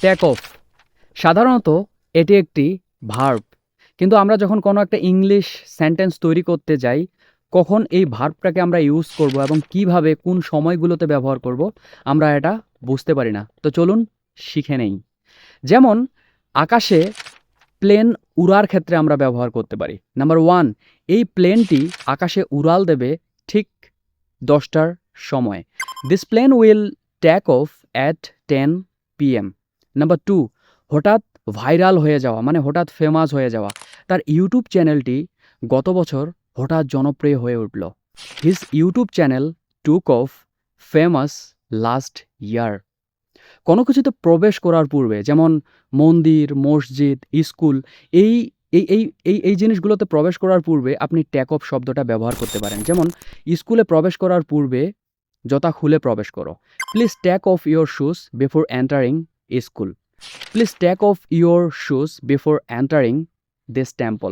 Take off সাধারণত এটি একটি ভার্ব, কিন্তু আমরা যখন কোনো একটা ইংলিশ সেন্টেন্স তৈরি করতে যাই, কখন এই ভার্বটাকে আমরা ইউজ করব এবং কিভাবে কোন সময়গুলোতে ব্যবহার করব আমরা এটা বুঝতে পারি না। তো চলুন শিখে নেই। যেমন আকাশে প্লেন উড়ার ক্ষেত্রে আমরা ব্যবহার করতে পারি। নাম্বার 1, এই প্লেনটি আকাশে উড়াল দেবে ঠিক 10টার সময়। This plane will take off at 10 PM। Number 2, হঠাৎ ভাইরাল হয়ে যাওয়া মানে হঠাৎ ফেমাস হয়ে যাওয়া। তার ইউটিউব চ্যানেলটি গত বছর হঠাৎ জনপ্রিয় হয়ে উঠল। His YouTube channel took off famous last year. কোনো কিছুতে প্রবেশ করার পূর্বে, যেমন মন্দির, মসজিদ, স্কুল, এই এই এই এই এই জিনিসগুলোতে প্রবেশ করার পূর্বে আপনি টেক অফ শব্দটা ব্যবহার করতে পারেন। যেমন স্কুলে প্রবেশ করার পূর্বে জুতা খুলে প্রবেশ করো। Please take off your shoes before entering school. Please take off your shoes before entering this temple.